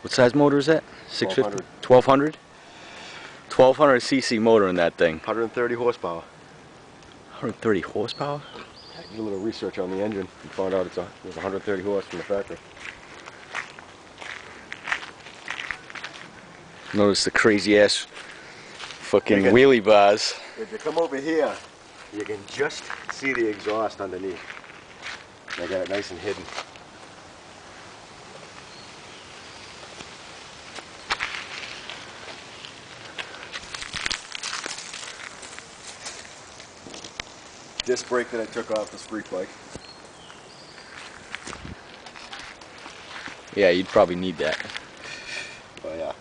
What size motor is that? 650? 1200? 1200 cc motor in that thing. 130 horsepower. 130 horsepower? I did a little research on the engine and found out it was 130 horse from the factory. Notice the crazy ass fucking wheelie bars. If you come over here, you can just see the exhaust underneath. They got it nice and hidden. Disc brake that I took off the street bike. Yeah, you'd probably need that. Oh yeah.